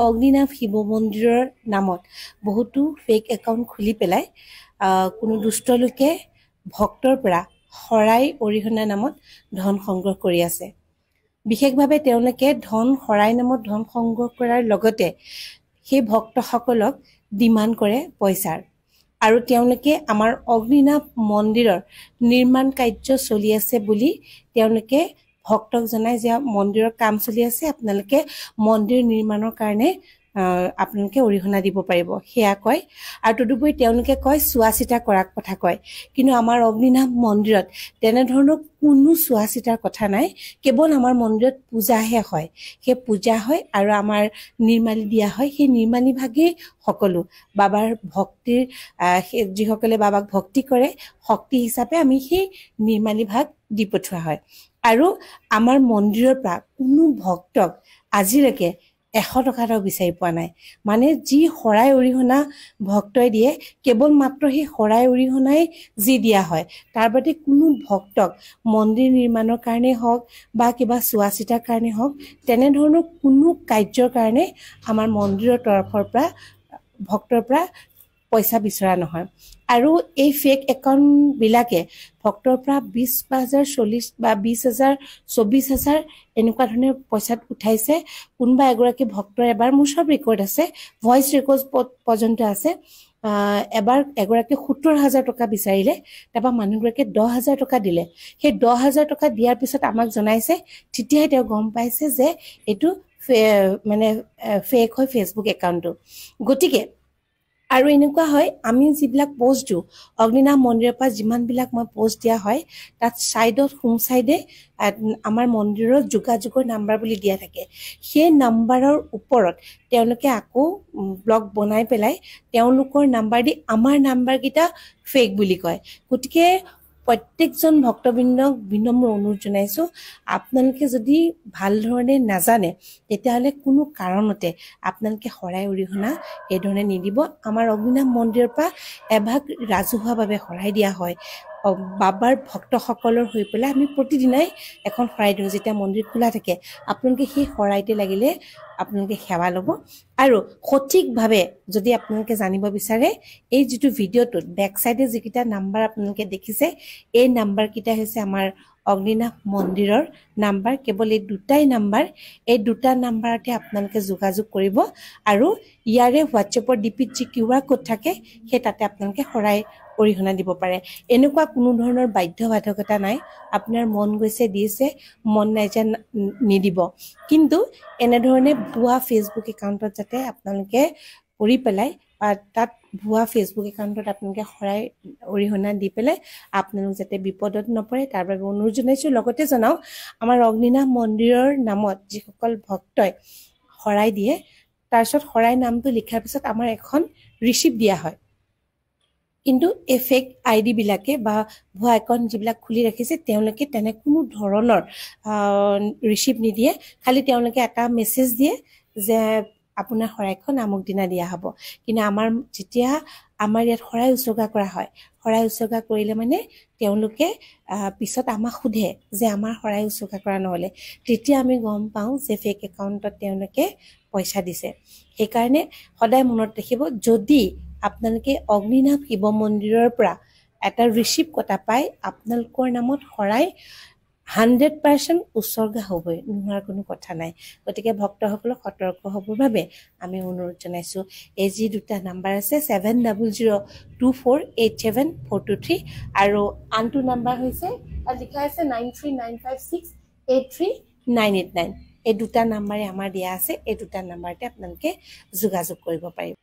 অগ্নিনাভ শিৱ মন্দিৰৰ নামত বহুতো ফেক একাউণ্ট খুলি পেলাই কোনো দুষ্ট লোকে ভক্তৰ পৰা শৰাই অৰিহণা নামত ধন সংগ্ৰহ কৰি আছে। বিশেষভাৱে তেওঁলোকে শৰাই নামত ধন সংগ্ৰহ কৰাৰ লগতে সেই ভক্তসকলক ডিমাণ্ড কৰে পইচাৰ। আৰু তেওঁলোকে আমাৰ অগ্নিনাভ মন্দিৰৰ নিৰ্মাণ কাৰ্য চলি আছে বুলি তেওঁলোকে ভক্তক জনায় যে মন্দিৰৰ কাম চলি আছে, আপোনালোকে মন্দিৰ নিৰ্মাণৰ কাৰণে আপোনালোকে অৰিহণা দিব পাৰিব, সেয়া কয়। আৰু তদুপৰি তেওঁলোকে কয় চোৱা চিতা কৰাৰ কথা কয়, কিন্তু আমাৰ অগ্নিনাভ মন্দিৰত তেনেধৰণৰ কোনো চোৱা চিতাৰ কথা নাই। কেৱল আমাৰ মন্দিৰত পূজাহে হয়, সেই পূজা হয় আৰু আমাৰ নিৰ্মালি দিয়া হয়। সেই নিৰ্মালি ভাগেই সকলো বাবাৰ ভক্তিৰ যিসকলে বাবাক ভক্তি কৰে শক্তি হিচাপে আমি সেই নিৰ্মালি ভাগ দি পঠোৱা হয়। আৰু আমাৰ মন্দিৰৰ পৰা কোনো ভক্তক আজিলৈকে 100 টকা এটাও বিচাৰি পোৱা নাই। মানে যি শৰাই অৰিহণা ভক্তই দিয়ে কেৱল মাত্ৰ সেই শৰাই অৰিহণাই যি দিয়া হয়, তাৰ বাদে কোনো ভক্তক মন্দিৰ নিৰ্মাণৰ কাৰণে হওক বা কিবা চোৱা চিতাৰ কাৰণে হওক তেনেধৰণৰ কোনো কাৰ্যৰ কাৰণে আমাৰ মন্দিৰৰ তৰফৰ পৰা ভক্তৰ পৰা পইচা বিচৰা নহয়। আৰু এই ফেক একাউণ্টবিলাকে ভক্তৰ পৰা 20,000 40 বা 20,000 24,000 এনেকুৱা ধৰণে পইচাত উঠাইছে। কোনোবা এগৰাকী ভক্তৰ এবাৰ মোৰ সব ৰেকৰ্ড আছে, ভইচ ৰেকৰ্ড পৰ্যন্ত আছে। এবাৰ এগৰাকী 70,000 টকা বিচাৰিলে, তাৰপৰা মানুহগৰাকীয়ে 10,000 টকা দিলে। সেই 10,000 টকা দিয়াৰ পিছত আমাক জনাইছে, তেতিয়াহে তেওঁ গম পাইছে যে এইটো মানে ফেক হয় ফেচবুক একাউণ্টটো। গতিকে আৰু এনেকুৱা হয়, আমি যিবিলাক পোষ্ট দিওঁ অগ্নিনাভ মন্দিৰৰ পৰা যিমানবিলাক মই পোষ্ট দিয়া হয় তাত ছাইডত হোম ছাইডে আমাৰ মন্দিৰৰ যোগাযোগৰ নাম্বাৰ বুলি দিয়া থাকে। সেই নাম্বাৰৰ ওপৰত তেওঁলোকে আকৌ ব্লগ বনাই পেলাই তেওঁলোকৰ নাম্বাৰ দি আমাৰ নাম্বাৰকেইটা ফেক বুলি কয়। গতিকে প্ৰত্যেকজন ভক্তবৃন্দক বিনম্ৰ অনুৰোধ জনাইছোঁ, আপোনালোকে যদি ভাল ধৰণে নাজানে তেতিয়াহ'লে কোনো কাৰণতে আপোনালোকে শৰাই অৰিহণা এই ধৰণে নিদিব। আমাৰ অগ্নিনাভ মন্দিৰৰ পৰা এভাগ ৰাজহুৱাভাৱে শৰাই দিয়া হয়। বাবাৰ ভক্তসকলৰ হৈ পেলাই আমি প্ৰতিদিনাই এখন শৰাই দিওঁ যেতিয়া মন্দিৰ খোলা থাকে। আপোনালোকে সেই শৰাইতে লাগিলে আপোনালোকে সেৱা ল'ব। আৰু সঠিকভাৱে যদি আপোনালোকে জানিব বিচাৰে, এই যিটো ভিডিঅ'টোত বেক চাইডে যিকেইটা নাম্বাৰ আপোনালোকে দেখিছে এই নাম্বাৰকেইটা হৈছে আমাৰ অগ্নিনাভ মন্দিৰৰ নাম্বাৰ। কেৱল এই দুটাই নাম্বাৰ, এই দুটা নাম্বাৰতে আপোনালোকে যোগাযোগ কৰিব। আৰু ইয়াৰে হোৱাটছএপৰ ডিপিত যি QR কোড থাকে সেই তাতে আপোনালোকে শৰাই অৰিহণা দিব পাৰে। এনেকুৱা কোনো ধৰণৰ বাধ্যবাধকতা নাই, আপোনাৰ মন গৈছে দিছে, মন নাই যে নিদিব। কিন্তু এনেধৰণে ভুৱা ফেচবুক একাউণ্টত যাতে আপোনালোকে কৰি পেলাই বা তাত ভুৱা ফেচবুক একাউণ্টত আপোনালোকে শৰাই অৰিহণা দি পেলাই আপোনালোক যাতে বিপদত নপৰে তাৰ বাবে অনুৰোধ জনাইছোঁ। লগতে জনাওঁ, আমাৰ অগ্নিনাভ মন্দিৰৰ নামত যিসকল ভক্তই শৰাই দিয়ে তাৰপিছত শৰাই নামটো লিখাৰ পিছত আমাৰ এখন ৰিচিপ্ট দিয়া হয়। কিন্তু এই ফেক ID বিলাকে বা ভুৱা একাউণ্ট যিবিলাক খুলি ৰাখিছে তেওঁলোকে তেনে কোনো ধৰণৰ ৰিচিপ্ট নিদিয়ে। খালি তেওঁলোকে এটা মেছেজ দিয়ে যে আপোনাৰ শৰাইখন আমুক দিনা দিয়া হ'ব। কিন্তু যেতিয়া আমাৰ ইয়াত শৰাই উচৰ্গা কৰা হয়, শৰাই উচৰ্গা কৰিলে মানে তেওঁলোকে পিছত আমাক সোধে যে আমাৰ শৰাই উচৰ্গা কৰা নহ'লে, তেতিয়া আমি গম পাওঁ যে ফেক একাউণ্টত তেওঁলোকে পইচা দিছে। সেইকাৰণে সদায় মনত ৰাখিব, যদি আপোনালোকে অগ্নিনাভ শিৱ মন্দিৰৰ পৰা এটা ৰিচিপ্ট কটা পায় আপোনালোকৰ নামত শৰাই 100% উচৰ্গা হ'বই, নোহোৱাৰ কোনো কথা নাই। গতিকে ভক্তসকলক সতৰ্ক হ'বৰ বাবে আমি অনুৰোধ জনাইছোঁ। এই যি দুটা নাম্বাৰ আছে 7002487423 আৰু আনটো নাম্বাৰ হৈছে লিখা আছে 9395683989। এই দুটা নাম্বাৰে আমাৰ দিয়া আছে, এই দুটা নাম্বাৰতে আপোনালোকে যোগাযোগ কৰিব পাৰিব।